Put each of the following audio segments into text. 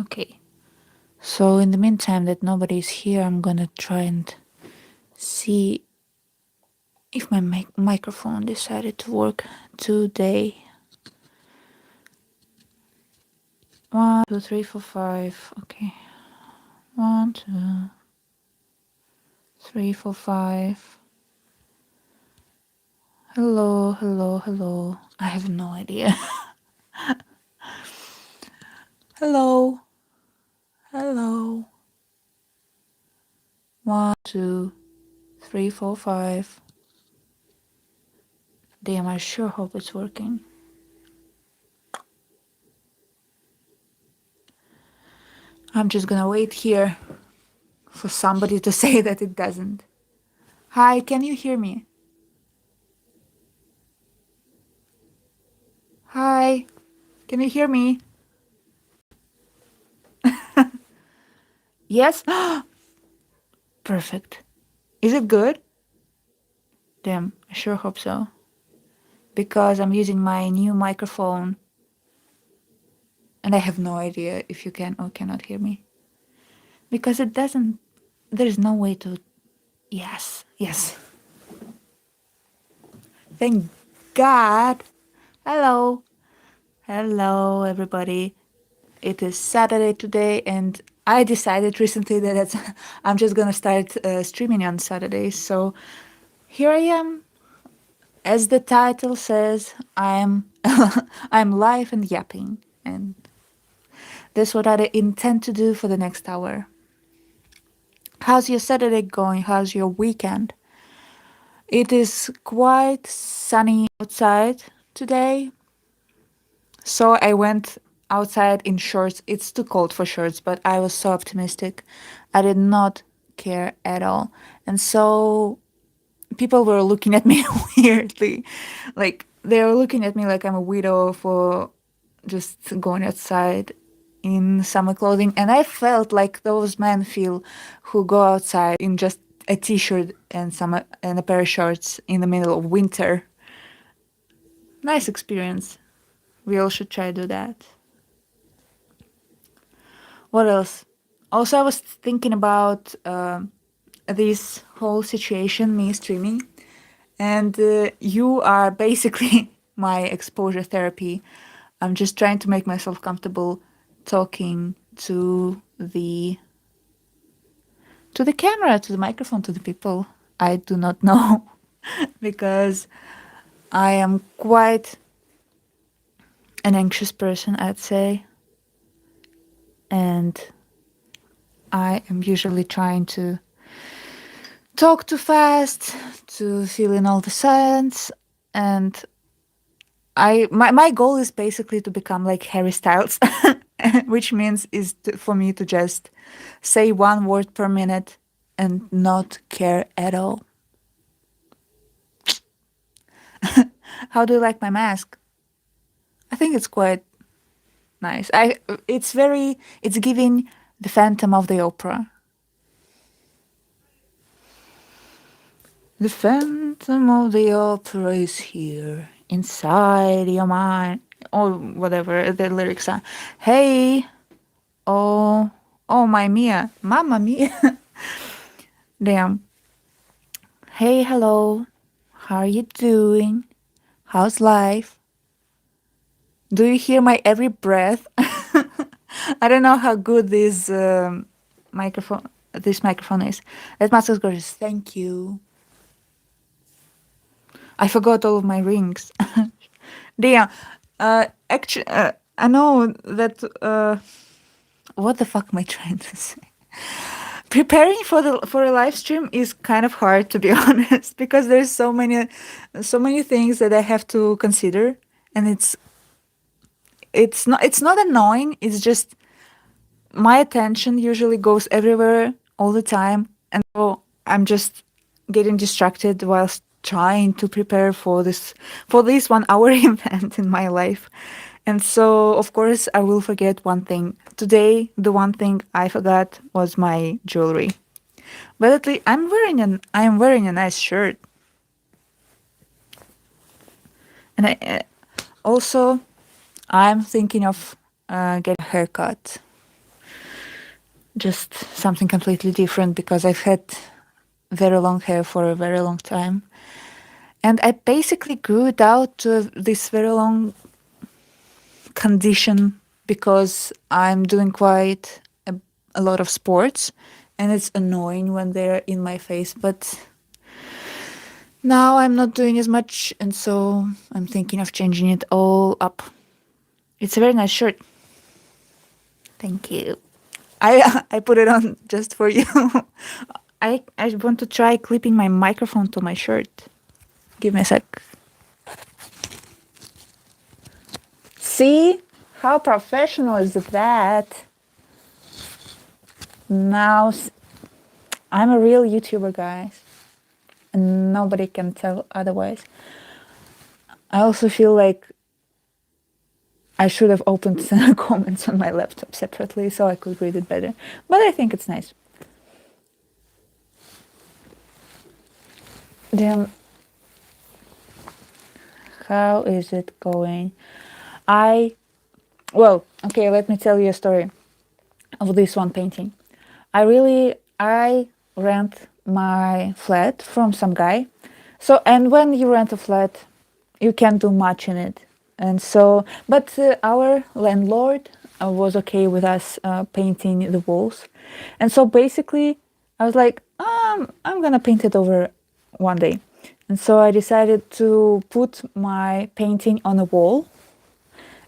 Okay. So in the meantime that nobody's here, I'm gonna try and see if my microphone decided to work today. 1, 2, 3, 4, 5. Okay. 1, 2, 3, 4, 5. Hello, hello, hello. I have no idea. Hello, hello. 1, 2, 3, 4, 5. Damn, I sure hope it's working. I'm just gonna wait here for somebody to say that it doesn't. Hi, can you hear me? Hi, can you hear me? Yes? Perfect. Is it good? Damn, I sure hope so. Because I'm using my new microphone and I have no idea if you can or cannot hear me. Because it doesn't, there's no way to. Yes, yes. Thank God. Hello. Hello, everybody. It is Saturday today, and I decided recently that I'm just gonna start streaming on Saturdays. So here I am. As the title says, I'm I'm live and yapping, and that's what I intend to do for the next hour. How's your Saturday going? How's your weekend? It is quite sunny outside today, so I went outside in shorts. It's too cold for shorts, but I was so optimistic. I did not care at all. And so people were looking at me weirdly. Like they were looking at me like I'm a widow for just going outside in summer clothing. And I felt like those men feel who go outside in just a t-shirt and a pair of shorts in the middle of winter. Nice experience. We all should try to do that. What else? Also, I was thinking about this whole situation, me streaming, and you are basically my exposure therapy. I'm just trying to make myself comfortable talking to the camera, to the microphone, to the people I do not know, because I am quite an anxious person, I'd say, and I am usually trying to talk too fast, to fill in all the sense, and my goal is basically to become like Harry Styles, which means for me to just say one word per minute and not care at all. How do you like my mask? I think it's quite nice. It's giving the Phantom of the Opera. The Phantom of the Opera is here, inside your mind, or whatever the lyrics are. Hey, oh, oh my Mia, Mamma Mia. Damn. Hey, hello. How are you doing? How's life? Do you hear my every breath? I don't know how good this microphone is. That master's gorgeous. Thank you. I forgot all of my rings. Damn. Actually, I know that. What the fuck am I trying to say? Preparing for a live stream is kind of hard, to be honest, because there's so many things that I have to consider, and it's not annoying. It's just my attention usually goes everywhere all the time, and so I'm just getting distracted whilst trying to prepare for this 1 hour event in my life. And so of course I will forget one thing. Today the one thing I forgot was my jewelry. But at least I'm wearing a nice shirt. And also I'm thinking of getting a haircut. just something completely different because I've had very long hair for a very long time. And I basically grew it out to this very long condition because I'm doing quite a lot of sports and it's annoying when they're in my face. But now I'm not doing as much, and so I'm thinking of changing it all up. It's a very nice shirt. Thank you. I put it on just for you. I want to try clipping my microphone to my shirt. Give me a sec. See? How professional is that? Now I'm a real YouTuber, guys. And nobody can tell otherwise. I also feel like I should have opened the comments on my laptop separately so I could read it better. But I think it's nice. Then, how is it going? Well, okay, let me tell you a story of this one painting. I rent my flat from some guy. So, and when you rent a flat, you can't do much in it. And so, but our landlord was okay with us painting the walls. And so basically, I was like, I'm gonna paint it over one day. And so I decided to put my painting on a wall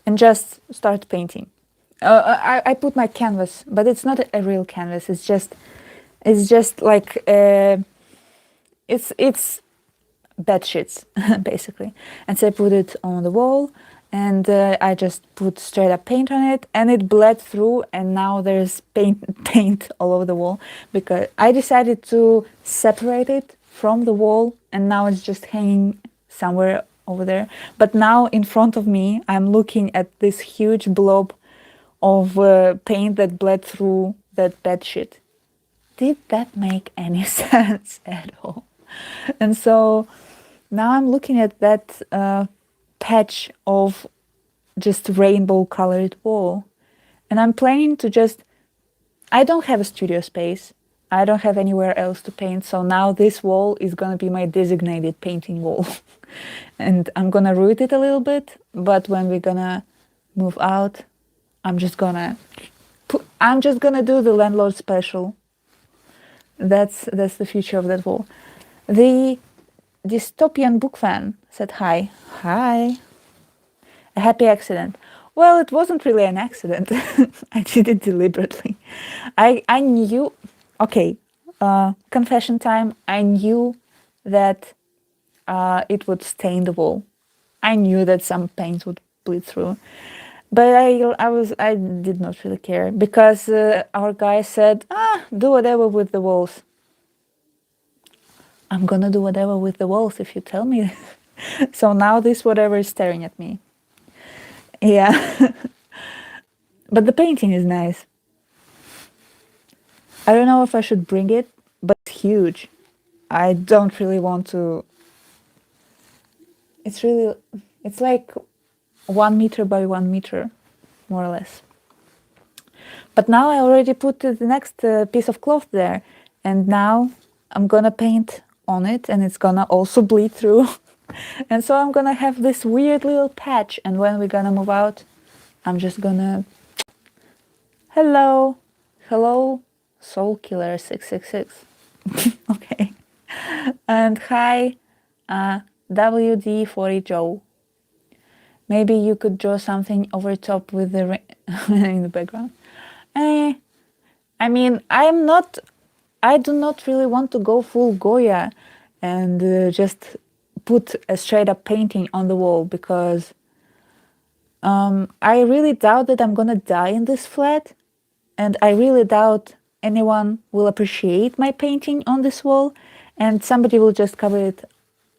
and just start painting. I put my canvas, but it's not a real canvas. It's just like it's bed sheets basically. And so I put it on the wall, and I just put straight up paint on it, and it bled through, and now there's paint all over the wall because I decided to separate it from the wall, and now it's just hanging somewhere over there. But now in front of me, I'm looking at this huge blob of paint that bled through that bed sheet. Did that make any sense at all? And so now I'm looking at that patch of just rainbow colored wall, and I'm planning to just, I don't have a studio space. I don't have anywhere else to paint. So now this wall is going to be my designated painting wall. And I'm going to root it a little bit. But when we're going to move out, I'm just going to do the landlord special. That's the future of that wall. The dystopian book fan said hi. Hi. A happy accident. Well, it wasn't really an accident. I did it deliberately. I knew, okay, confession time. I knew that it would stain the wall. I knew that some paint would bleed through. But I did not really care because our guy said, do whatever with the walls. I'm gonna do whatever with the walls if you tell me. So now this whatever is staring at me. Yeah. But the painting is nice. I don't know if I should bring it, but it's huge. I don't really want to. It's like 1 meter by 1 meter, more or less. But now I already put the next piece of cloth there, and now I'm gonna paint on it, and it's gonna also bleed through. And so I'm gonna have this weird little patch, and when we're gonna move out, I'm just gonna... Hello, Soul Killer 666. Okay. And hi, WD40 Joe. Maybe you could draw something over top with the rain in the background. I mean, I do not really want to go full Goya and just put a straight up painting on the wall because I really doubt that I'm gonna die in this flat, and I really doubt anyone will appreciate my painting on this wall, and somebody will just cover it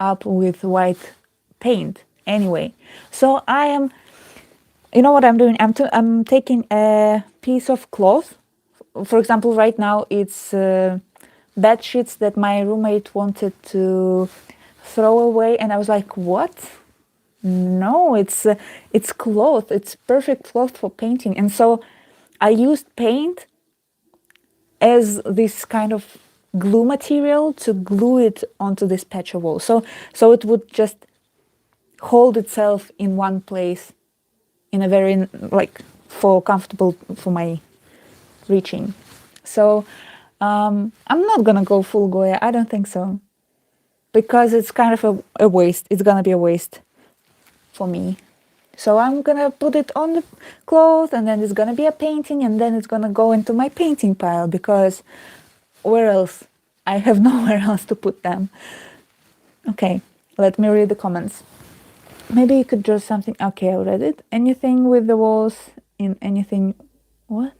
up with white paint anyway. So you know what I'm doing? I'm taking a piece of cloth. For example, right now it's bed sheets that my roommate wanted to throw away, and I was like, what? No, it's cloth. It's perfect cloth for painting. And so I used paint as this kind of glue material to glue it onto this patch of wall. So it would just hold itself in one place in a very like for comfortable for my reaching. So I'm not gonna go full Goya. I don't think so, because it's kind of a waste. It's gonna be a waste for me. So I'm gonna put it on the cloth, and then it's gonna be a painting, and then it's gonna go into my painting pile, because where else? I have nowhere else to put them. Okay, let me read the comments. Maybe you could draw something. Okay, I read it. Anything with the walls in anything. What?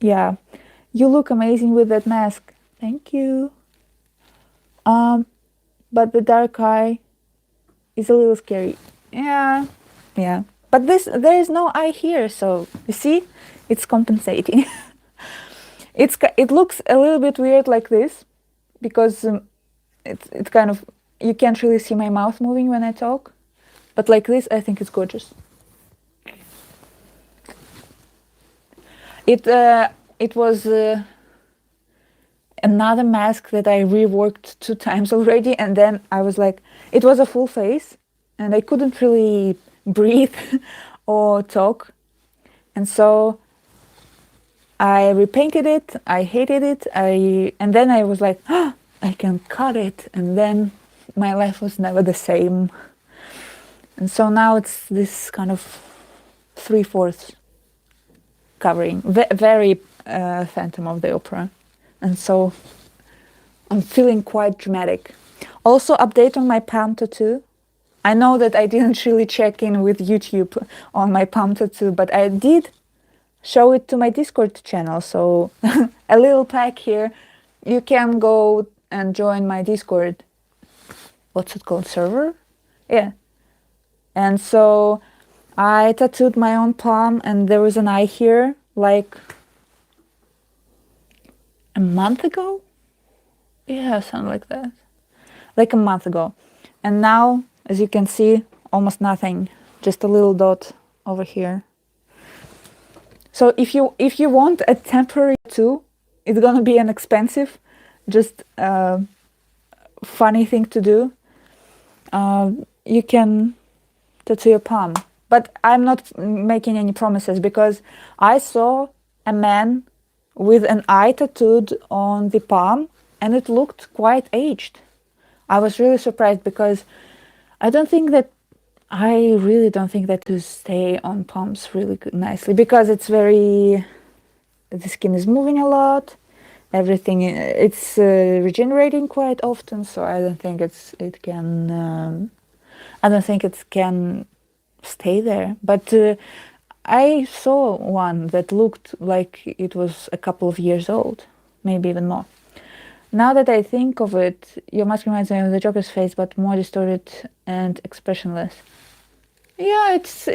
Yeah, you look amazing with that mask. Thank you. But the dark eye is a little scary. Yeah, yeah. But there is no eye here, so you see, it's compensating. It looks a little bit weird like this, because it's kind of, you can't really see my mouth moving when I talk, but like this, I think it's gorgeous. It was another mask that I reworked 2 times already, and then I was like, it was a full face, and I couldn't really breathe or talk, and so I repainted it. I hated it. And then I was like, oh, I can cut it, and then my life was never the same. And so now it's this kind of 3/4 covering, very Phantom of the Opera, and so I'm feeling quite dramatic. Also, update on my palm tattoo. I know that I didn't really check in with YouTube on my palm tattoo, but I did show it to my Discord channel. So a little pack here. You can go and join my Discord. What's it called? Server? Yeah. And so I tattooed my own palm, and there was an eye here like a month ago. Yeah, something like that. Like a month ago. And now, as you can see, almost nothing. Just a little dot over here. So if you want a temporary tattoo, it's gonna be an expensive, just funny thing to do. You can tattoo your palm, but I'm not making any promises, because I saw a man with an eye tattooed on the palm, and it looked quite aged. I was really surprised, because I really don't think that to stay on palms really good, nicely, because it's very, the skin is moving a lot, everything, it's regenerating quite often, so I don't think it can stay there. But I saw one that looked like it was a couple of years old, maybe even more. Now that I think of it, your mask reminds me of the Joker's face, but more distorted and expressionless. Yeah, it's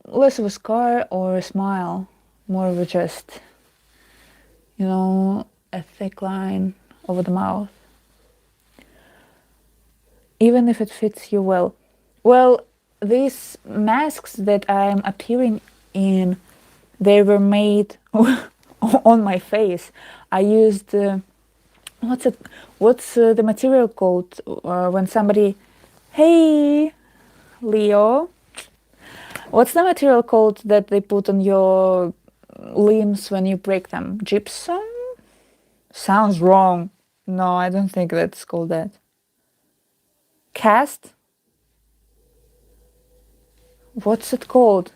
less of a scar or a smile, more of a just, a thick line over the mouth. Even if it fits you well. Well, these masks that I'm appearing in, they were made on my face. I used what's the material called when somebody, hey Leo, what's the material called that they put on your limbs when you break them? Gypsum? Sounds wrong. No, I don't think that's called that. Cast? What's it called?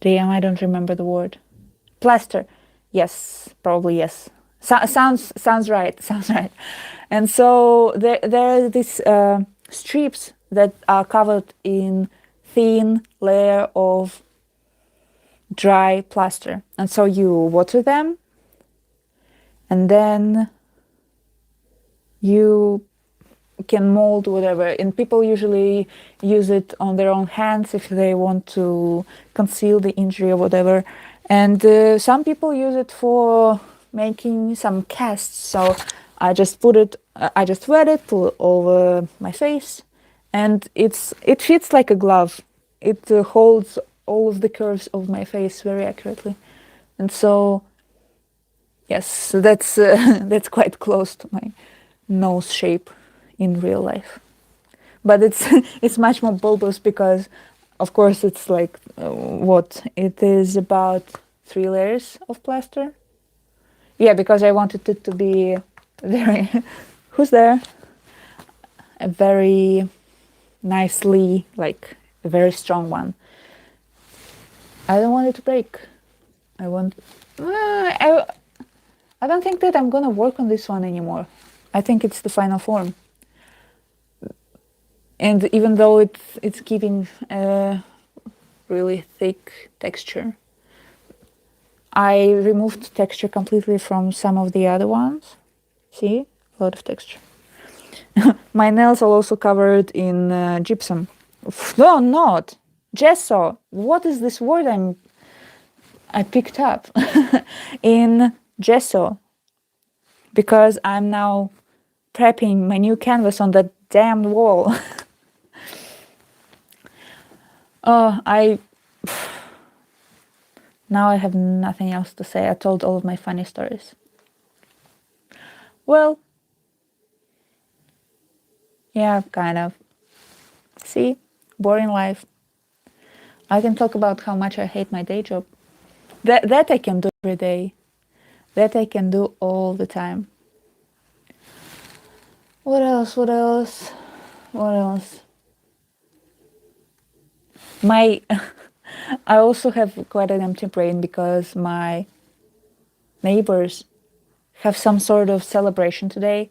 Damn, I don't remember the word. Plaster. Yes, probably yes. Sounds right. Sounds right. And so there are these strips that are covered in thin layer of dry plaster. And so you water them, and then you can mold whatever. And people usually use it on their own hands if they want to conceal the injury or whatever. And some people use it for making some casts. So I just wear it over my face, and it fits like a glove. It holds all of the curves of my face very accurately. And so, yes, so that's that's quite close to my nose shape in real life. But it's it's much more bulbous because, of course, it's like what it is about 3 layers of plaster. Yeah, because I wanted it to be very. Who's there? A very nicely, like a very strong one. I don't want it to break. I want. I don't think that I'm gonna work on this one anymore. I think it's the final form. And even though it's giving a really thick texture, I removed texture completely from some of the other ones. See, a lot of texture. My nails are also covered in gypsum. No, not gesso. What is this word I picked up? In gesso, because I'm now prepping my new canvas on that damn wall. Oh, now I have nothing else to say. I told all of my funny stories. Well, yeah, kind of. See, boring life. I can talk about how much I hate my day job. That I can do every day. That I can do all the time. What else? What else? What else? My I also have quite an empty brain because my neighbors have some sort of celebration today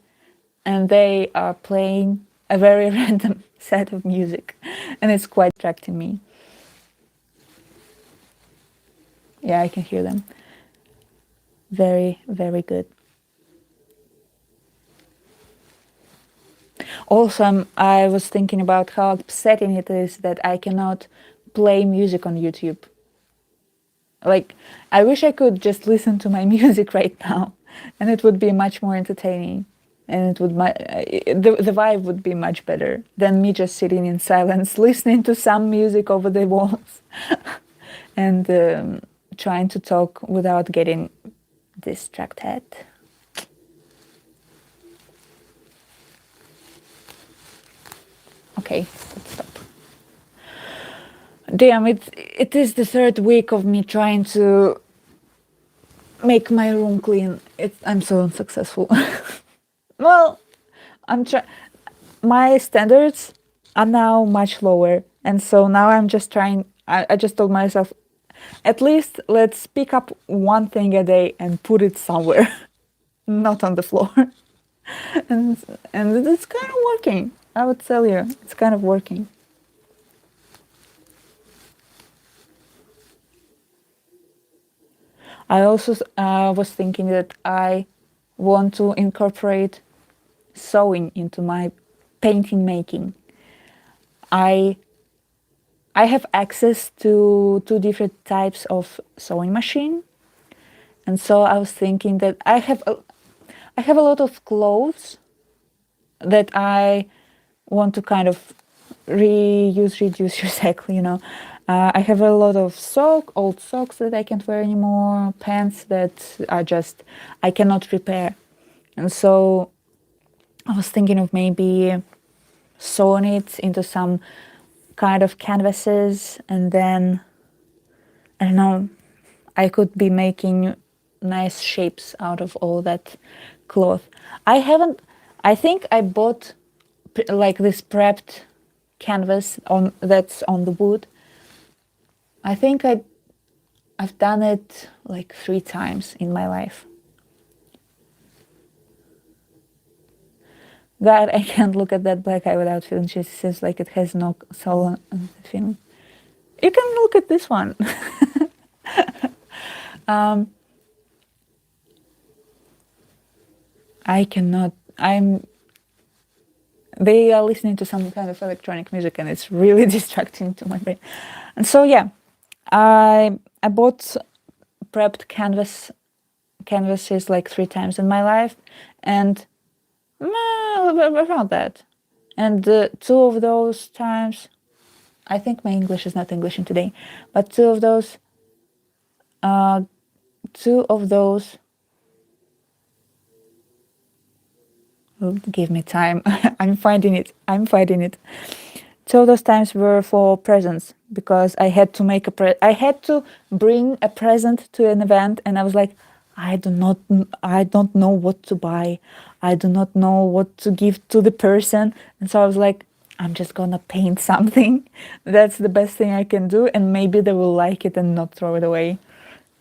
and they are playing a very random set of music and it's quite attracting me. Yeah, I can hear them. Very, very good. Also, I was thinking about how upsetting it is that I cannot play music on YouTube. Like, I wish I could just listen to my music right now, and it would be much more entertaining, and it would the vibe would be much better than me just sitting in silence, listening to some music over the walls, and trying to talk without getting distracted. Okay, let's stop. Damn, it is the third week of me trying to make my room clean. I'm so unsuccessful. Well, my standards are now much lower, and so now I'm just trying. I just told myself, at least let's pick up one thing a day and put it somewhere, not on the floor. and and it's kind of working. I would tell you, it's kind of working. I also was thinking that I want to incorporate sewing into my painting making. I have access to 2 different types of sewing machine, and so I was thinking that I have a lot of clothes that I want to kind of reuse, reduce, recycle. I have a lot of old socks that I can't wear anymore, pants that are just I cannot repair, and so I was thinking of maybe sewing it into some kind of canvases, and then I don't know, I could be making nice shapes out of all that cloth. I haven't. I think I bought like this prepped canvas that's on the wood. I think I've done it like 3 times in my life. God, I can't look at that black eye without feeling. She says like it has no soul on the film. You can look at this one. I cannot. They are listening to some kind of electronic music, and it's really distracting to my brain. And so yeah, I bought prepped canvases like 3 times in my life, and around that. And 2 of those times, I think my English is not English in today, but uh, two of those. Oh, give me time. I'm finding it. I'm finding it. So those times were for presents because I had to make I had to bring a present to an event, and I was like, I don't know what to buy. I do not know what to give to the person, and so I was like, I'm just gonna paint something. That's the best thing I can do, and maybe they will like it and not throw it away.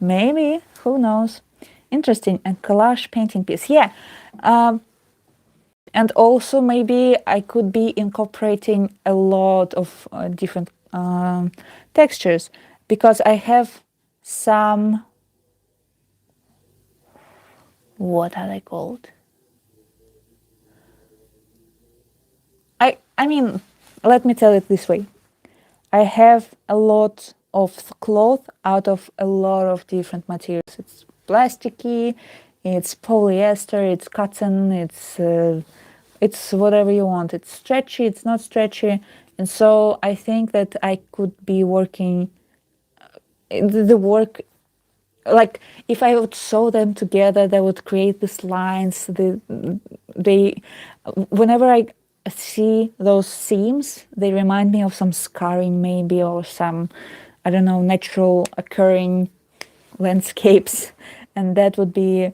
Maybe, who knows? Interesting. And collage painting piece, yeah. Um, and also maybe I could be incorporating a lot of different textures because I have some, what are they called? I mean, let me tell it this way. I have a lot of cloth out of a lot of different materials. It's plasticky, it's polyester, it's cotton, it's whatever you want. It's stretchy, it's not stretchy, and so I think that I could be working the work like if I would sew them together, they would create these lines. They, whenever I see those seams, they remind me of some scarring, maybe, or some, I don't know, natural occurring landscapes, and that would be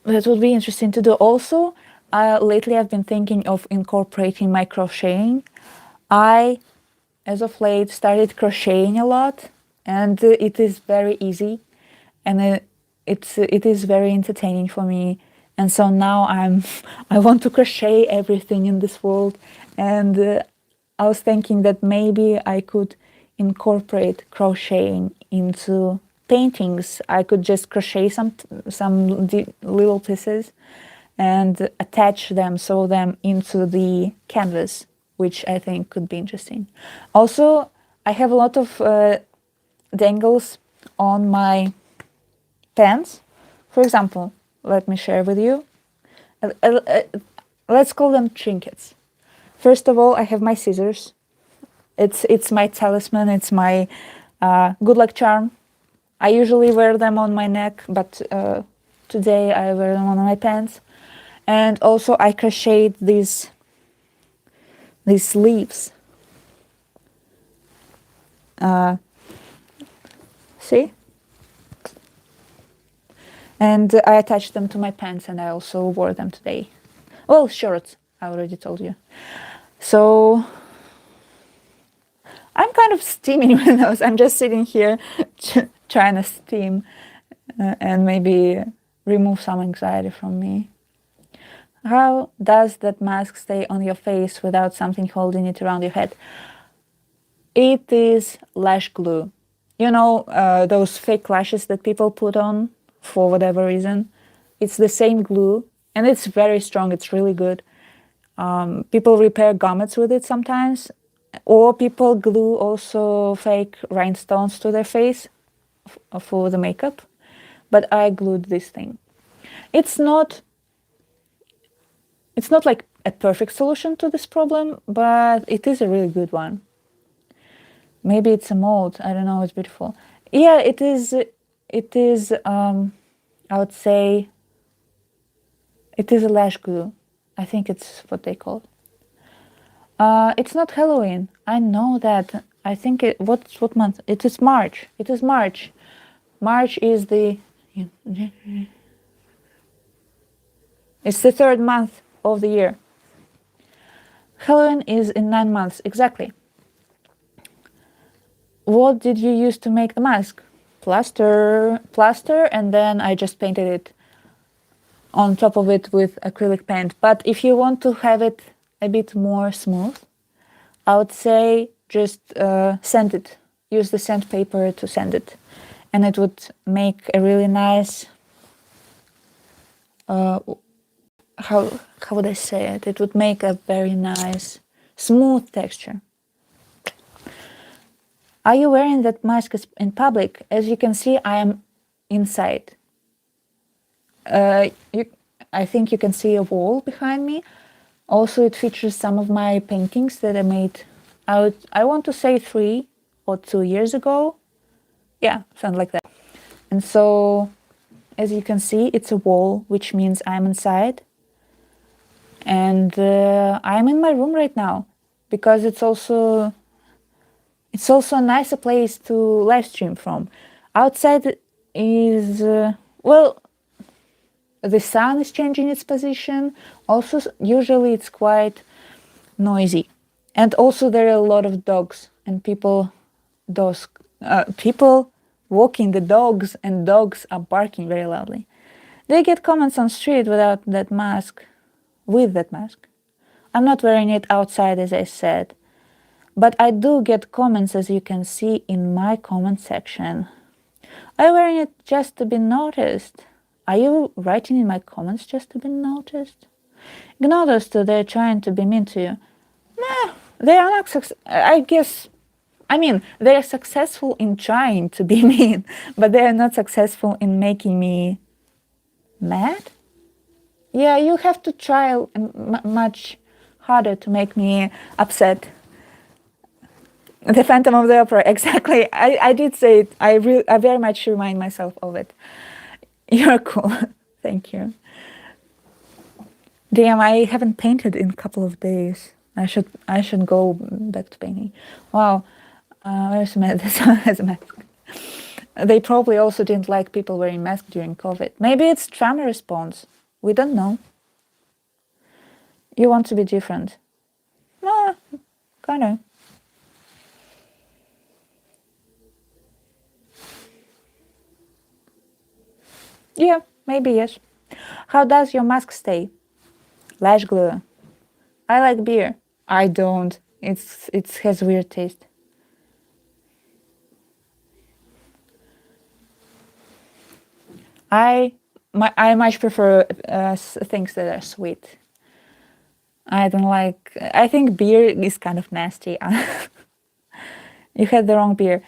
interesting to do. Also, lately I've been thinking of incorporating my crocheting. I, as of late, started crocheting a lot, and it is very easy, and it is very entertaining for me. And so now I want to crochet everything in this world, and I was thinking that maybe I could incorporate crocheting into paintings. I could just crochet some little pieces and attach them, sew them into the canvas, which I think could be interesting. Also, I have a lot of dangles on my pants. For example, let me share with you. Let's call them trinkets. First of all, I have my scissors. It's my talisman. It's my good luck charm. I usually wear them on my neck, but today I wear them on my pants. And also, I crocheted these sleeves. See? And I attached them to my pants, and I also wore them today. Well, shorts, I already told you. So I'm kind of steaming with those. I'm just sitting here trying to steam and maybe remove some anxiety from me. How does that mask stay on your face without something holding it around your head? It is lash glue. You know, those fake lashes that people put on for whatever reason. It's the same glue, and it's very strong. It's really good. People repair garments with it sometimes, or people glue also fake rhinestones to their face for the makeup. But I glued this thing. It's not like a perfect solution to this problem, but it is a really good one. Maybe it's a mold. I don't know. It's beautiful. Yeah, it is. It is. I would say it is a lash glue. I think it's what they call. It's not Halloween. I know that. I think it. What month? It is March. It is March. March is the. It's the third month of the year. Halloween is in 9 months exactly. What did you use to make the mask? Plaster, and then I just painted it on top of it with acrylic paint. But if you want to have it a bit more smooth, I would say just sand it. Use the sandpaper to sand it, and it would make a really nice. How would I say it? It would make a very nice, smooth texture. Are you wearing that mask in public? As you can see, I am inside. I think you can see a wall behind me. Also, it features some of my paintings that I made I want to say 3 or 2 years ago. Yeah, something like that. And so, as you can see, it's a wall, which means I'm inside. And I'm in my room right now because it's also a nicer place to live stream from. Outside is well, the sun is changing its position. Also, usually it's quite noisy, and also there are a lot of dogs and those people walking the dogs, and dogs are barking very loudly. They get comments on street without that mask, with that mask. I'm not wearing it outside, as I said, but I do get comments, as you can see in my comment section. Are you wearing it just to be noticed? Are you writing in my comments just to be noticed? Ignore those two, they're trying to be mean to you. Nah, they are not I guess, I mean, they are successful in trying to be mean, but they are not successful in making me mad. Yeah, you have to try much harder to make me upset. The Phantom of the Opera, exactly. I did say it. I very much remind myself of it. You're cool. Thank you. Damn, I haven't painted in a couple of days. I should go back to painting. Wow. Where's this one has a mask. They probably also didn't like people wearing masks during COVID. Maybe it's trauma response. We don't know. You want to be different. Kinda. Yeah, maybe yes. How does your mask stay? Lash glue. I like beer. I don't. It has weird taste. I much prefer things that are sweet. I don't like. I think beer is kind of nasty. You had the wrong beer,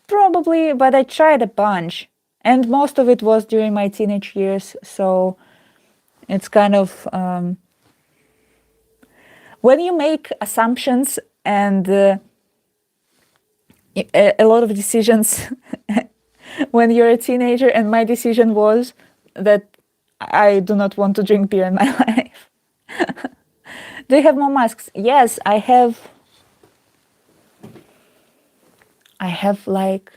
probably, but I tried a bunch, and most of it was during my teenage years. So it's kind of when you make assumptions and a lot of decisions when you're a teenager, and my decision was that I do not want to drink beer in my life. Do you have more masks? Yes, I have. I have like,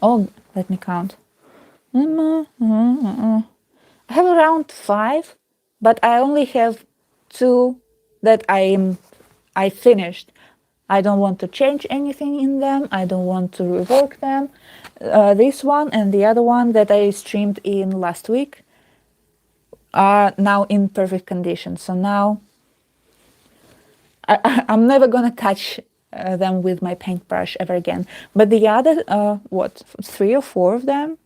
oh, let me count. I have around 5, but I only have 2 that I finished. I don't want to change anything in them. I don't want to rework them. This one and the other one that I streamed in last week are now in perfect condition. So now I'm never gonna touch them with my paintbrush ever again. But the other, 3 or 4 of them,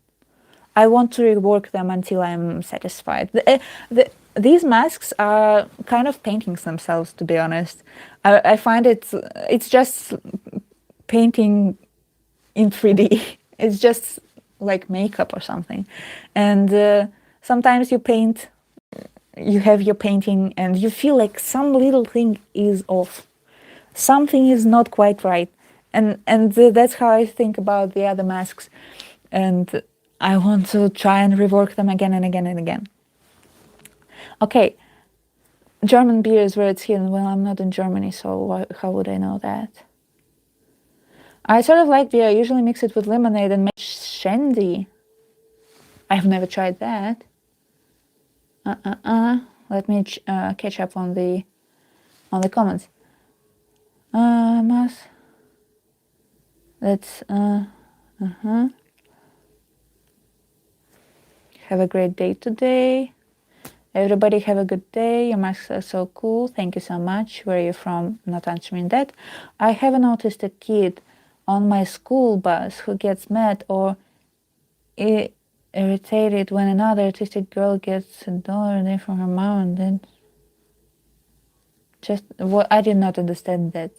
I want to rework them until I'm satisfied. These masks are kind of paintings themselves, to be honest. I find it's just painting in 3D. It's just like makeup or something. And sometimes you have your painting and you feel like some little thing is off. Something is not quite right. And that's how I think about the other masks. And I want to try and rework them again and again and again. Okay, German beer is where it's hidden. Well, I'm not in Germany, so how would I know that? I sort of like beer. I usually mix it with lemonade and make shandy. I've never tried that. Let me catch up on the comments. Mas. Let's have a great day today. Everybody have a good day. Your masks are so cool. Thank you so much. Where are you from? Not answering that. I have an autistic kid on my school bus who gets mad or irritated when another autistic girl gets $1 from her mom, and then just what I did not understand that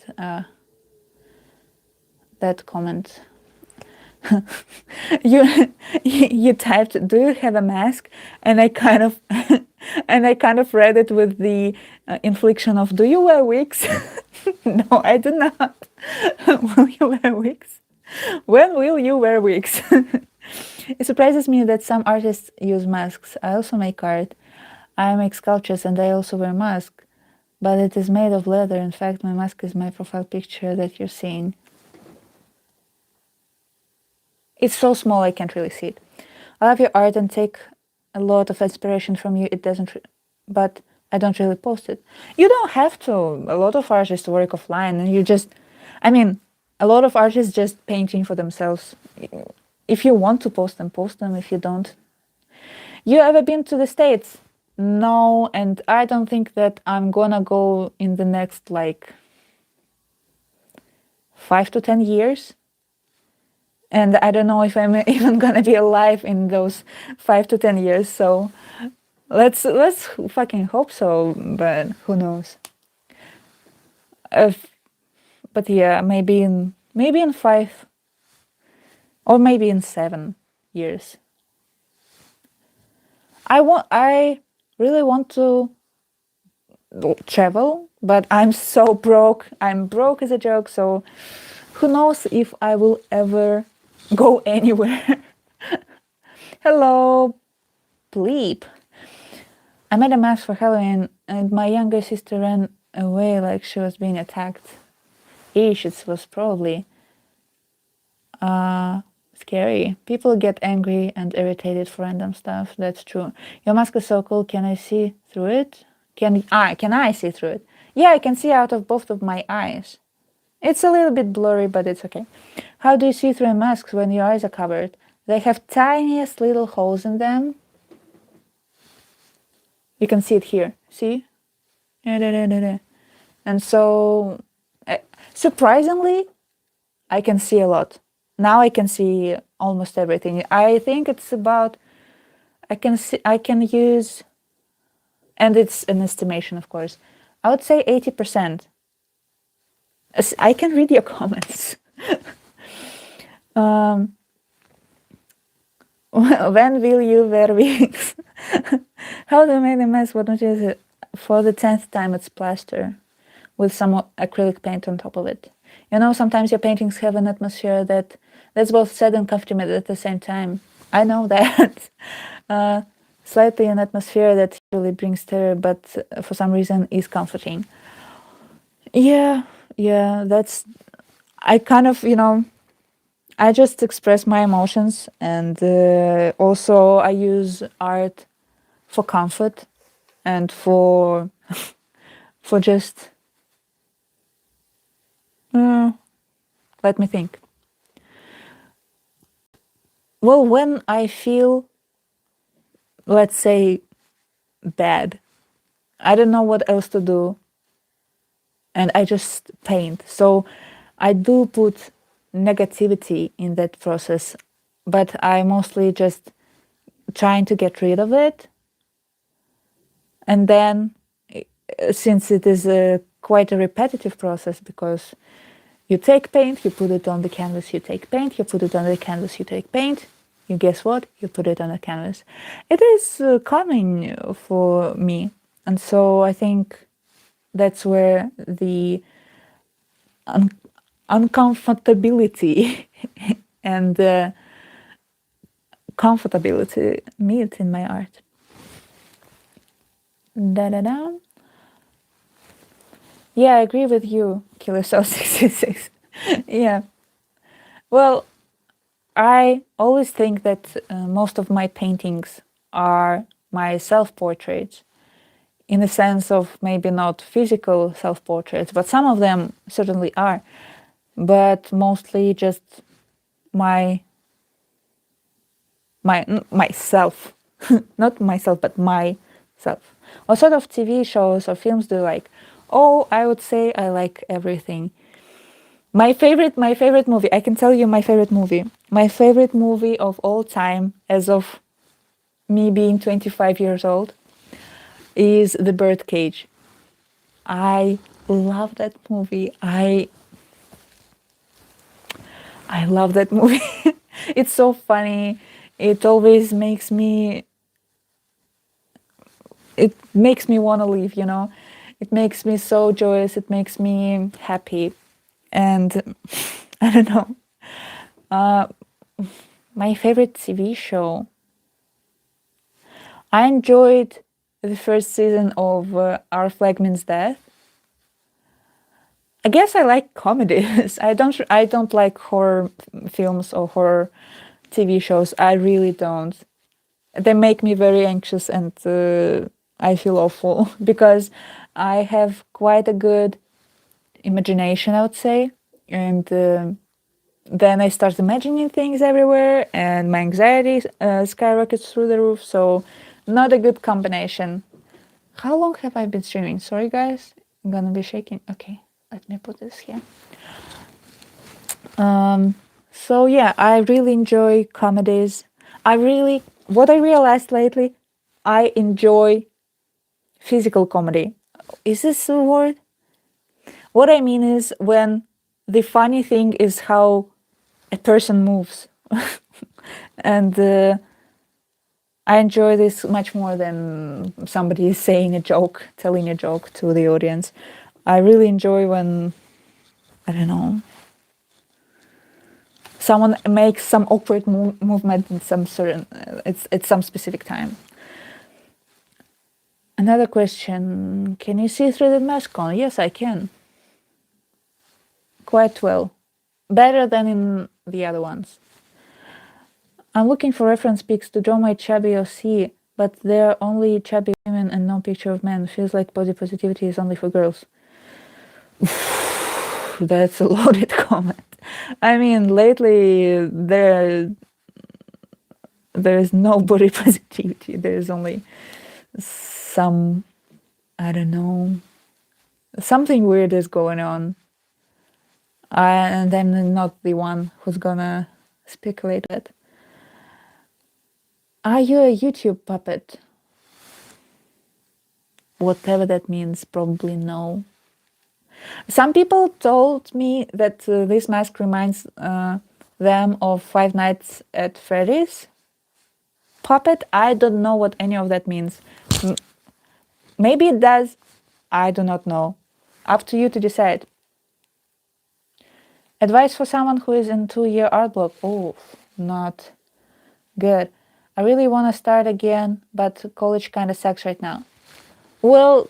comment. you you typed, "Do you have a mask?" And I kind of and I kind of read it with the inflection of, "Do you wear wigs?" No, I do not. Will you wear wigs? When will you wear wigs? It surprises me that some artists use masks. I also make art. I make sculptures and I also wear mask, but it is made of leather. In fact, my mask is my profile picture that you're seeing. It's so small I can't really see it. I love your art and take a lot of inspiration from you. It doesn't, but I don't really post it. You don't have to. A lot of artists work offline, and you just, I mean, a lot of artists just painting for themselves. If you want to post them, post them. If you don't, you ever been to the States? No, and I don't think that I'm gonna go in the next like 5 to 10 years. And I don't know if I'm even gonna be alive in those 5 to 10 years. So let's fucking hope so, but who knows? If, but yeah, maybe in 5 or maybe in 7 years. I really want to travel, but I'm so broke. I'm broke as a joke. So who knows if I will ever go anywhere? Hello, bleep. I made a mask for Halloween, and my younger sister ran away like she was being attacked. Ish, it was probably scary. People get angry and irritated for random stuff. That's true. Your mask is so cool. Can I see through it? Can I see through it? Yeah, I can see out of both of my eyes. It's a little bit blurry, but it's okay. How do you see through a mask when your eyes are covered? They have tiniest little holes in them. You can see it here. See? And so, surprisingly, I can see a lot. Now I can see almost everything. I think it's about, I can use, and it's an estimation, of course. I would say 80%. I can read your comments. When will you wear wigs? How do you make a mess? What don't you use it? For the 10th time, it's plaster with some acrylic paint on top of it. You know, sometimes your paintings have an atmosphere that's both sad and comforting at the same time. I know that. Slightly an atmosphere that usually brings terror, but for some reason is comforting. Yeah, that's, I kind of, I just express my emotions, and also I use art for comfort and for just let me think. Well, when I feel, let's say, bad, I don't know what else to do, and I just paint. So I do put negativity in that process, but I mostly just trying to get rid of it. And then, since it is quite a repetitive process, because you take paint, you put it on the canvas, you take paint, you put it on the canvas, you take paint, you guess what? You put it on the canvas. It is calming for me. And so I think that's where the uncomfortability and comfortability meet in my art. Da-da-da. Yeah, I agree with you, Killer Soul 66. Yeah. Well, I always think that most of my paintings are my self-portraits, in the sense of maybe not physical self-portraits, but some of them certainly are, but mostly just my myself, not myself, but myself. What sort of TV shows or films do you like? Oh, I would say I like everything. My favorite movie, I can tell you my favorite movie. My favorite movie of all time, as of me being 25 years old, is The Birdcage. I love that movie. I love that movie. It's so funny. It always makes me want to leave, you know. It makes me so joyous. It makes me happy. And I don't know. Uh, my favorite TV show. I enjoyed the first season of Our Flag Means Death. I guess I like comedies. I don't like horror films or horror TV shows. I really don't. They make me very anxious and I feel awful because I have quite a good imagination, I would say. And then I start imagining things everywhere and my anxiety skyrockets through the roof. So, not a good combination. How long have I been streaming? Sorry, guys. I'm gonna be shaking. Okay, let me put this here. So yeah, I really enjoy comedies. What I realized lately, I enjoy physical comedy. Is this a word? What I mean is when the funny thing is how a person moves. And I enjoy this much more than somebody saying a joke, telling a joke to the audience. I really enjoy when, I don't know, someone makes some awkward movement in some certain, it's at some specific time. Another question, can you see through the mask on? Yes, I can. Quite well. Better than in the other ones. I'm looking for reference pics to draw my chubby OC, but there are only chubby women and no picture of men. Feels like body positivity is only for girls. That's a loaded comment. I mean, lately there's no body positivity. There's only some, I don't know, something weird is going on. And I'm not the one who's gonna speculate it. Are you a YouTube puppet? Whatever that means, probably no. Some people told me that this mask reminds them of Five Nights at Freddy's puppet. I don't know what any of that means. Maybe it does. I do not know. Up to you to decide. Advice for someone who is in 2-year art block. Oh, not good. I really want to start again, but college kind of sucks right now. Well,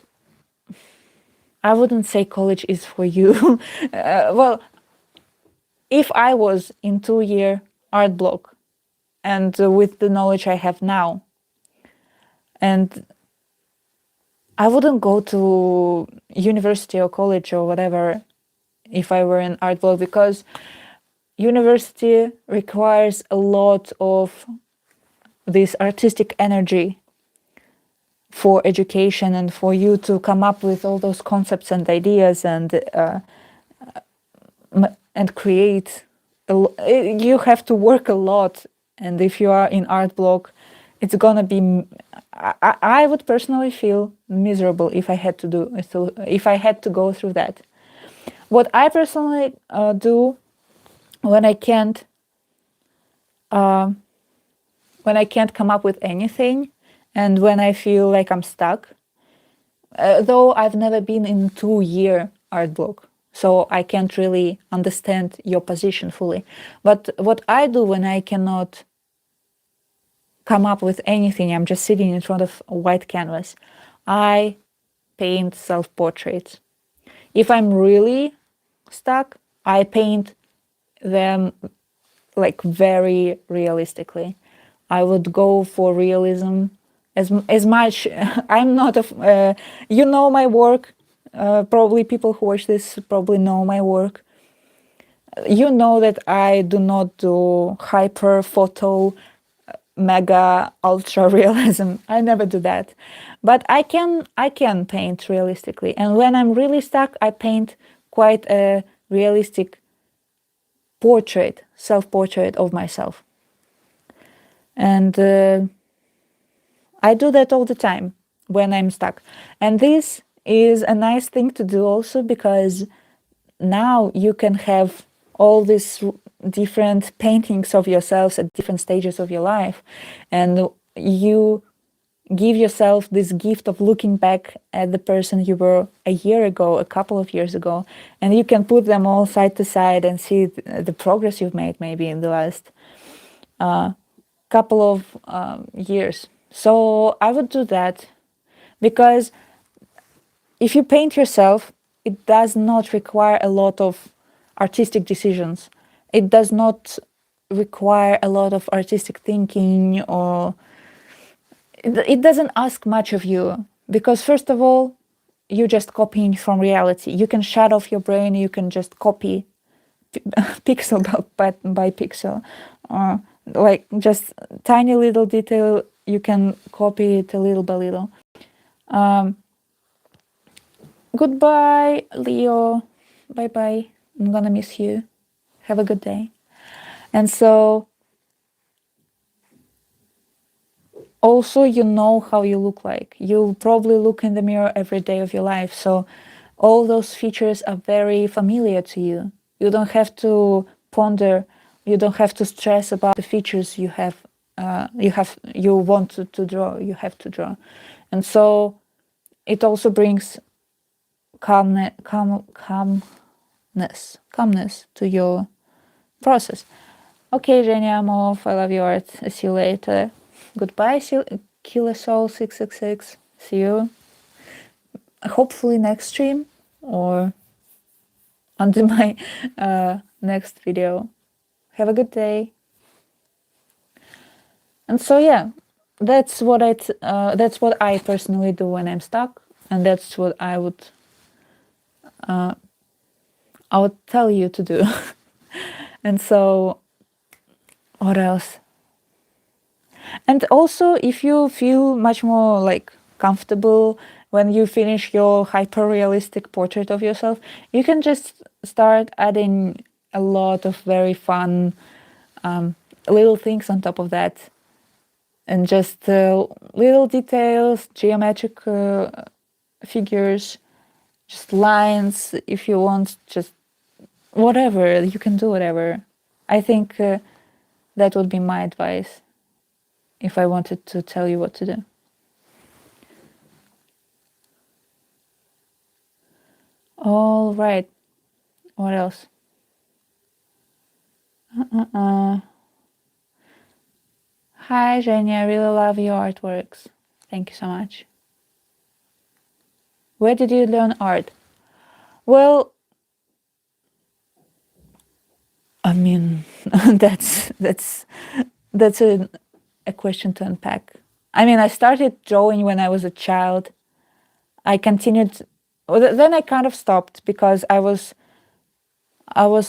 I wouldn't say college is for you. Well, if I was in 2-year art block and with the knowledge I have now, and I wouldn't go to university or college or whatever if I were in art block, because university requires a lot of this artistic energy for education and for you to come up with all those concepts and ideas and create. You have to work a lot, and if you are in art block, it's gonna be. I would personally feel miserable if I had to if I had to go through that. What I personally do when I can't come up with anything, and when I feel like I'm stuck, though I've never been in 2-year art block, so I can't really understand your position fully. But what I do when I cannot come up with anything, I'm just sitting in front of a white canvas, I paint self-portraits. If I'm really stuck, I paint them like very realistically. I would go for realism as much. I'm not a, you know my work. Probably people who watch this probably know my work. You know that I do not do hyper photo, mega ultra realism. I never do that, but I can paint realistically. And when I'm really stuck, I paint quite a realistic portrait, self-portrait of myself. And I do that all the time when I'm stuck. And this is a nice thing to do also, because now you can have all these different paintings of yourselves at different stages of your life, and you give yourself this gift of looking back at the person you were a year ago, a couple of years ago, and you can put them all side to side and see the progress you've made maybe in the last couple of years. So I would do that, because if you paint yourself, it does not require a lot of artistic decisions. It does not require a lot of artistic thinking, or it doesn't ask much of you, because first of all, you're just copying from reality. You can shut off your brain, you can just copy pixel by pixel, like just tiny little detail, you can copy it a little by little. Goodbye, Leo. Bye bye. I'm gonna miss you. Have a good day. And so, also, you know how you look like. You probably look in the mirror every day of your life. So, all those features are very familiar to you. You don't have to ponder. You don't have to stress about the features you have. You want to draw. You have to draw, and so it also brings calmness to your process. Okay, Zhenya, I'm off. I love your art. See you later. Goodbye, Killer Soul 666. See you hopefully next stream or under my next video. Have a good day. And so yeah, that's what I personally do when I'm stuck, and that's what I would tell you to do. And so, what else? And also, if you feel much more like comfortable when you finish your hyper-realistic portrait of yourself, you can just start adding a lot of very fun little things on top of that, and just little details, geometric figures, just lines if you want, just whatever, you can do whatever. I think that would be my advice if I wanted to tell you what to do. All right. What else? Hi, Jenny. I really love your artworks. Thank you so much. Where did you learn art? Well, I mean, that's a question to unpack. I mean, I started drawing when I was a child. I continued, then I kind of stopped because I was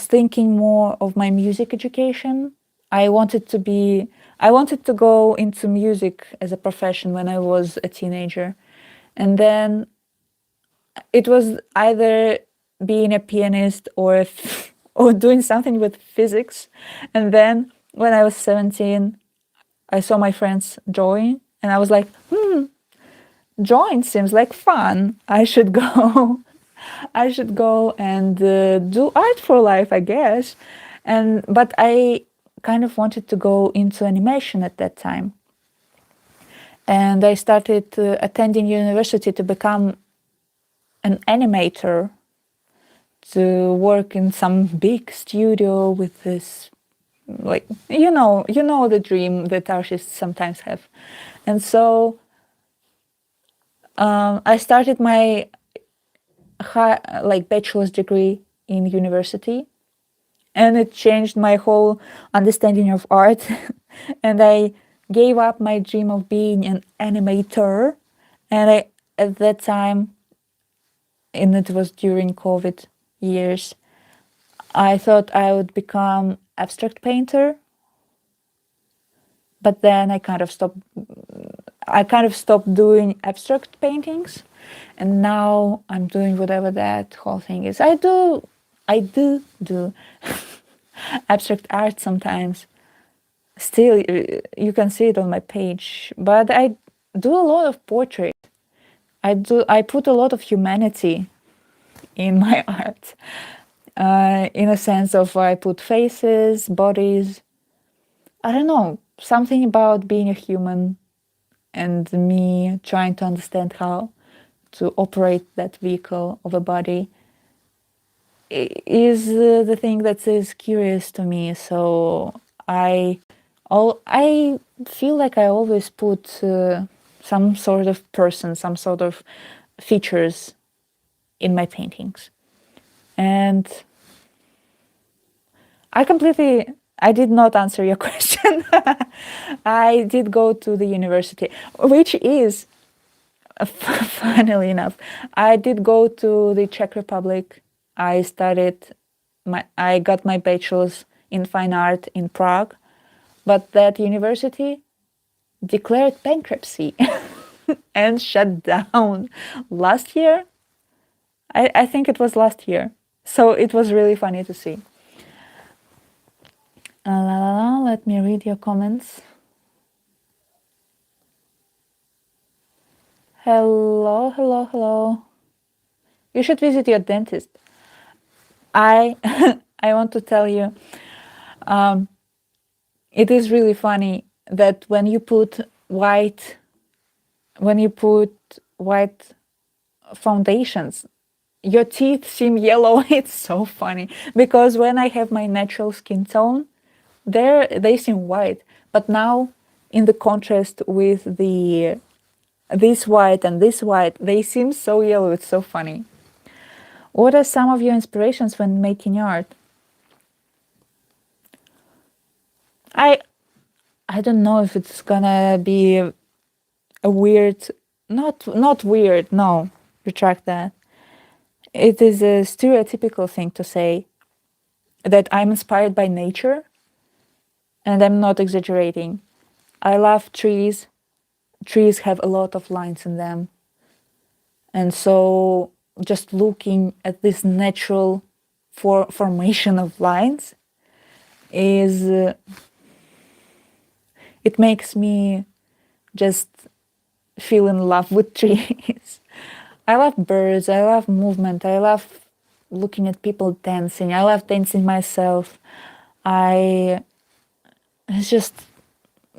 thinking more of my music education. I wanted to go into music as a profession when I was a teenager. And then it was either being a pianist or doing something with physics. And then when I was 17, I saw my friends drawing, and I was like, drawing seems like fun. I should go. I should go and do art for life, I guess. But I kind of wanted to go into animation at that time. And I started attending university to become an animator, to work in some big studio with this, like, you know the dream that artists sometimes have. And so I started my bachelor's degree in university, and it changed my whole understanding of art. And I gave up my dream of being an animator. And at that time, and it was during COVID years, I thought I would become abstract painter. But then I kind of stopped doing abstract paintings, and now I'm doing whatever that whole thing is. I do abstract art sometimes. Still, you can see it on my page, but I do a lot of portrait. I put a lot of humanity in my art, in a sense of I put faces, bodies. I don't know, something about being a human and me trying to understand how to operate that vehicle of a body is the thing that is curious to me. So I feel like I always put some sort of person, some sort of features in my paintings. And I did not answer your question. I did go to the university, which is, funnily enough, I did go to the Czech Republic. I got my bachelor's in fine art in Prague, but that university declared bankruptcy and shut down last year. I think it was last year. So it was really funny to see. Let me read your comments. Hello, hello, hello. You should visit your dentist. I I want to tell you, it is really funny that when you put white foundations, your teeth seem yellow. It's so funny because when I have my natural skin tone, they seem white, but now in the contrast with this white and this white, they seem so yellow. It's so funny. What are some of your inspirations when making art? I don't know if it's gonna be a weird, not weird, no, retract that. It is a stereotypical thing to say that I'm inspired by nature, and I'm not exaggerating. I love trees. Trees have a lot of lines in them. And so just looking at this natural formation of lines is it makes me just feel in love with trees. I love birds, I love movement, I love looking at people dancing, I love dancing myself. It's just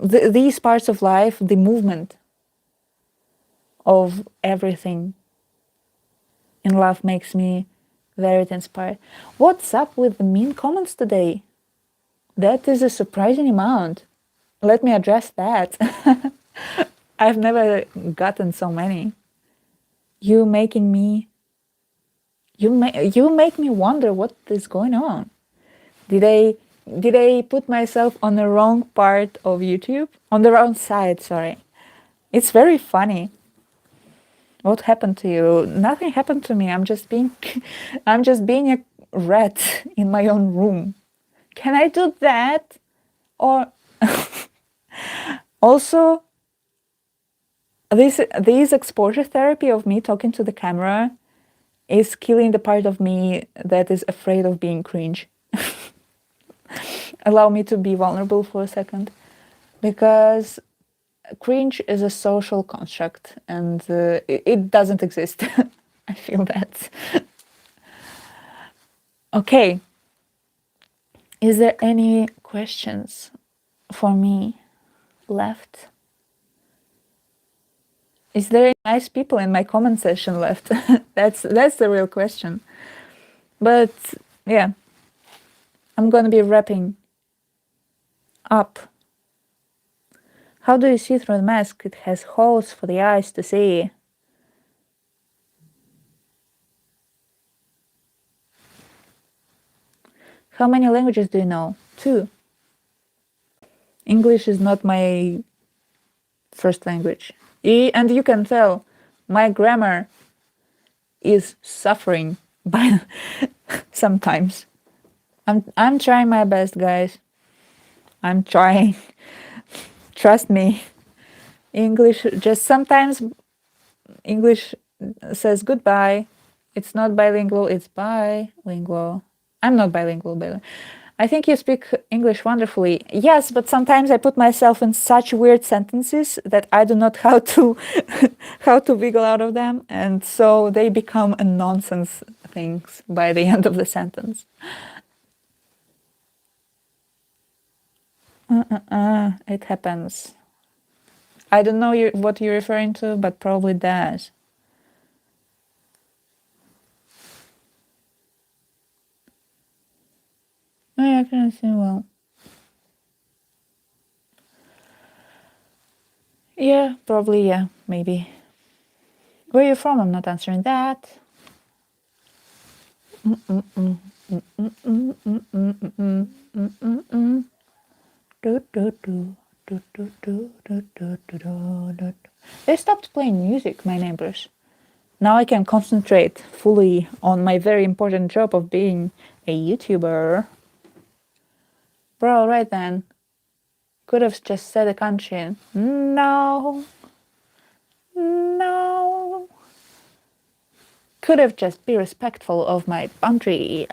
these parts of life, the movement of everything in life makes me very inspired. What's up with the mean comments today? That is a surprising amount. Let me address that. I've never gotten so many. You make me wonder what is going on. Did I put myself on the wrong part of YouTube? On the wrong side, sorry. It's very funny. What happened to you? Nothing happened to me. I'm just being a rat in my own room. Can I do that? Or also this exposure therapy of me talking to the camera is killing the part of me that is afraid of being cringe. Allow me to be vulnerable for a second, because cringe is a social construct and it doesn't exist. I feel that. Okay. Is there any questions for me left? Is there any nice people in my comment section left? That's the real question. But yeah, I'm gonna be wrapping up. How do you see through the mask? It has holes for the eyes to see. How many languages do you know? 2. English is not my first language. And you can tell my grammar is suffering by sometimes. I'm trying my best, guys. I'm trying. Trust me. English, just sometimes English says goodbye. It's not bilingual, it's bilingual. I'm not bilingual, by the way. I think you speak English wonderfully. Yes, but sometimes I put myself in such weird sentences that I do not how to how to wiggle out of them, and so they become a nonsense things by the end of the sentence. It happens. I don't know what you're referring to, but probably does. Oh, yeah, I can see well. Yeah, probably, yeah, maybe. Where are you from? I'm not answering that. They stopped playing music, my neighbors. Now I can concentrate fully on my very important job of being a YouTuber. Bro, right then. Could have just said a country. No. No. Could have just be respectful of my boundary.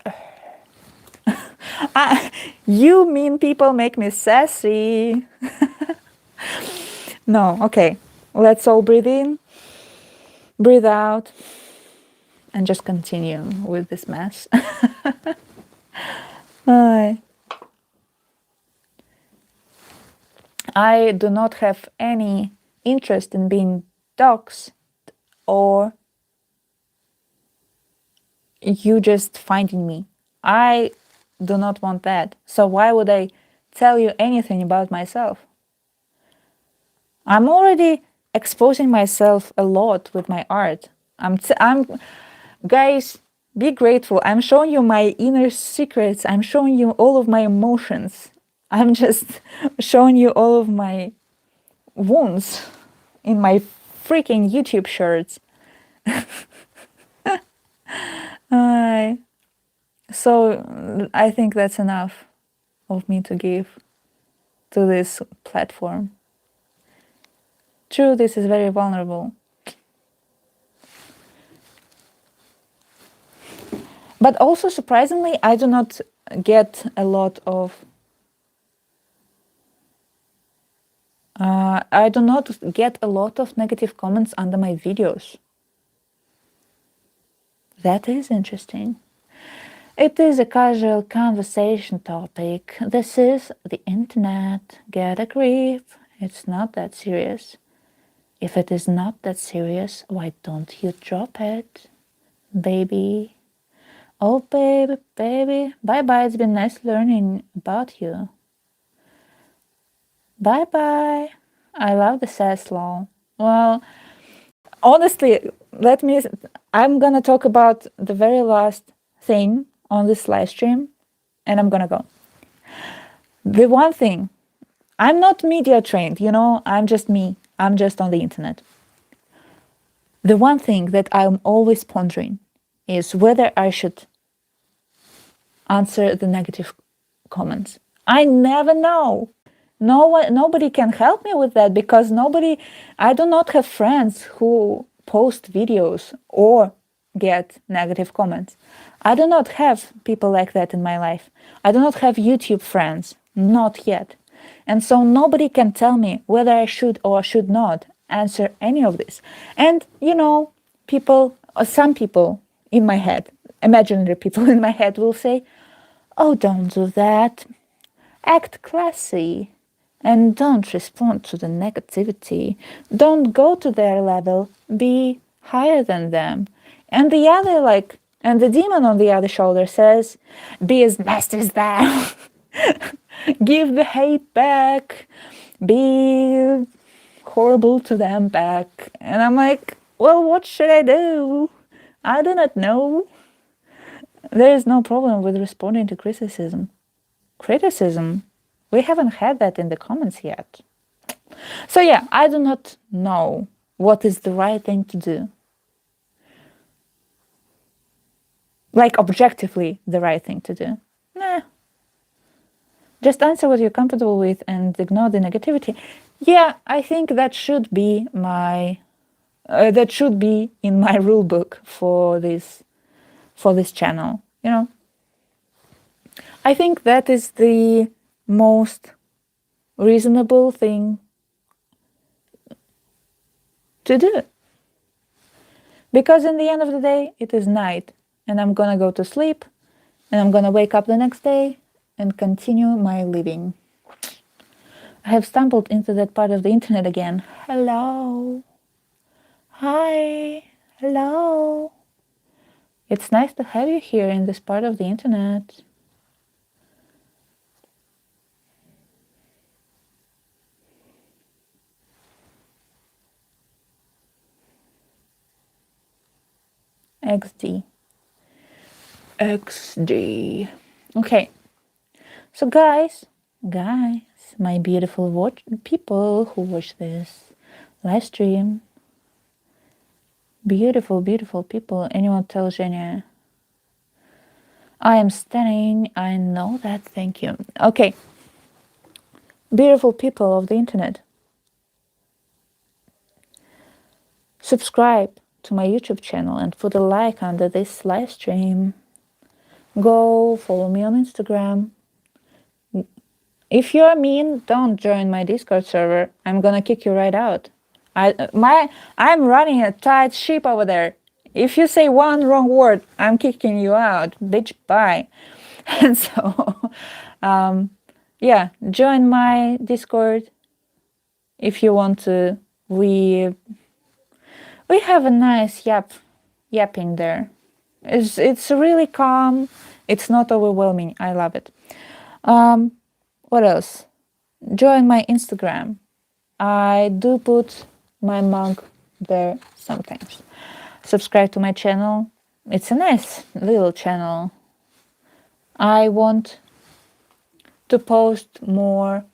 You mean people make me sassy. No, okay. Let's all breathe in, breathe out, and just continue with this mess. I do not have any interest in being doxxed or you just finding me. I do not want that. So why would I tell you anything about myself? I'm already exposing myself a lot with my art. Guys, be grateful. I'm showing you my inner secrets. I'm showing you all of my emotions. I'm just showing you all of my wounds in my freaking YouTube shirts. So I think that's enough of me to give to this platform. True, this is very vulnerable. But also, surprisingly, I do not get a lot of... I do not get a lot of negative comments under my videos. That is interesting. It is a casual conversation topic. This is the internet. Get a grip. It's not that serious. If it is not that serious, why don't you drop it, baby? Oh, baby, baby. Bye-bye. It's been nice learning about you. Bye-bye. I love the sass law. Well, honestly, I'm gonna talk about the very last thing on this live stream, and I'm gonna go. The one thing, I'm not media trained, I'm just me. I'm just on the internet. The one thing that I'm always pondering is whether I should answer the negative comments. I never know. Nobody can help me with that because I do not have friends who post videos or get negative comments. I do not have people like that in my life. I do not have YouTube friends, not yet. And so nobody can tell me whether I should or should not answer any of this. And, some people in my head, imaginary people in my head will say, oh, don't do that. Act classy. And don't respond to the negativity. Don't go to their level. Be higher than them. And the demon on the other shoulder says, be as nasty as them. Give the hate back. Be horrible to them back. And I'm like, well, what should I do? I do not know. There is no problem with responding to criticism. We haven't had that in the comments yet. So yeah, I do not know what is the right thing to do. Like objectively the right thing to do. Nah. Just answer what you're comfortable with and ignore the negativity. Yeah, I think that should be in my rule book for this channel, I think that is the most reasonable thing to do. Because in the end of the day, it is night. and I'm gonna go to sleep, and I'm gonna wake up the next day and continue my living. I have stumbled into that part of the internet again. Hello. Hi. Hello. It's nice to have you here in this part of the internet. XD. XD. Okay. So guys, my beautiful people who watch this live stream, beautiful, beautiful people. Anyone tell ZHENIA, I am stunning. I know that. Thank you. Okay. Beautiful people of the internet. Subscribe to my YouTube channel and put a like under this live stream. Go follow me on Instagram. If you're mean, don't join my Discord server. I'm gonna kick you right out. I'm running a tight ship over there. If you say one wrong word, I'm kicking you out. Bitch, bye. And so, yeah, join my Discord if you want to. We have a nice yapping there. It's really calm. It's not overwhelming. I love it. What else? Join my Instagram. I do put my mug there sometimes. Subscribe to my channel. It's a nice little channel. I want to post more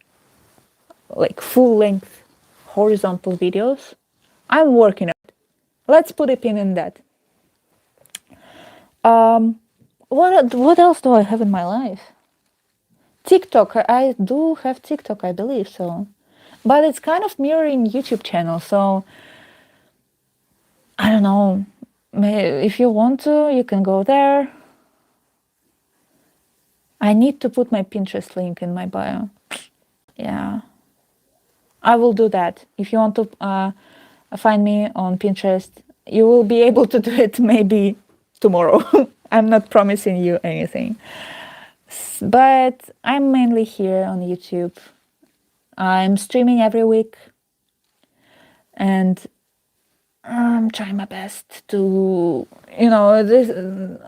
like full-length horizontal videos. I'm working on it. Let's put a pin in that. What else do I have in my life? TikTok. I do have TikTok, I believe so. But it's kind of mirroring YouTube channel, so I don't know. If you want to, you can go there. I need to put my Pinterest link in my bio. Yeah. I will do that. If you want to find me on Pinterest, you will be able to do it maybe tomorrow. I'm not promising you anything. But I'm mainly here on YouTube. I'm streaming every week. And I'm trying my best to,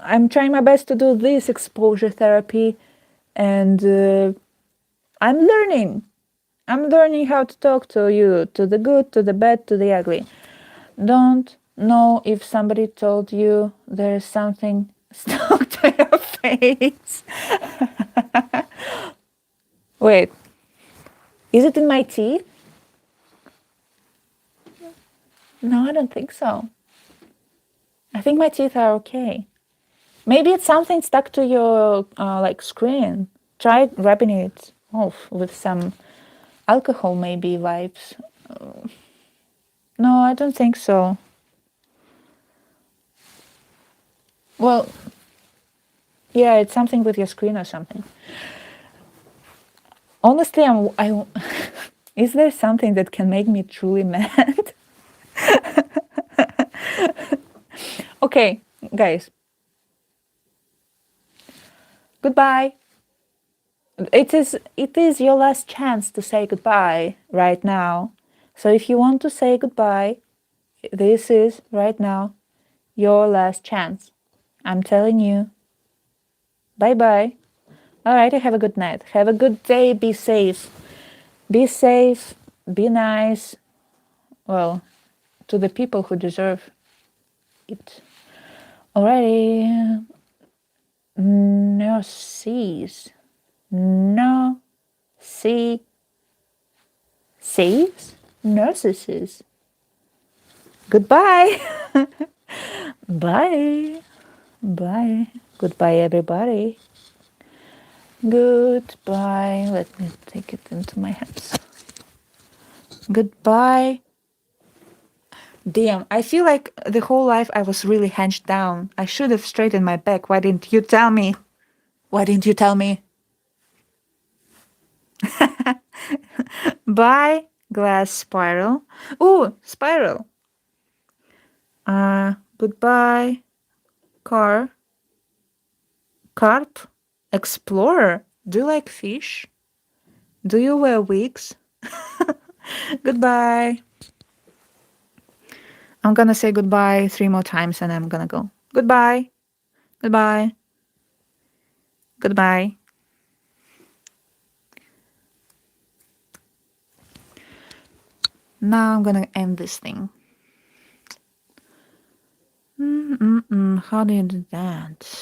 I'm trying my best to do this exposure therapy. And I'm learning. I'm learning how to talk to you, to the good, to the bad, to the ugly. Don't know if somebody told you there's something stuck to your face. Wait, is it in my teeth? No, I don't think so. I think my teeth are okay. Maybe it's something stuck to your screen. Try rubbing it off with some alcohol, maybe vibes. No, I don't think so. Well, yeah, it's something with your screen or something. Honestly, is there something that can make me truly mad? Okay, guys. Goodbye. It is your last chance to say goodbye right now. So if you want to say goodbye, this is right now your last chance. I'm telling you. Bye-bye. All right, have a good night. Have a good day. Be safe. Be safe. Be nice. Well, to the people who deserve it. Alrighty. Nurses. No. See. Saves? Nurses. Goodbye. Bye. Bye. Goodbye, everybody. Goodbye. Let me take it into my hands. Goodbye. Damn, I feel like the whole life I was really hunched down. I should have straightened my back. Why didn't you tell me? Why didn't you tell me? Bye, glass spiral. Ooh, spiral. Goodbye, car. Carp? Explorer? Do you like fish? Do you wear wigs? Goodbye. I'm gonna say goodbye 3 more times and I'm gonna go. Goodbye. Goodbye. Goodbye. Now I'm gonna end this thing. How do you do that?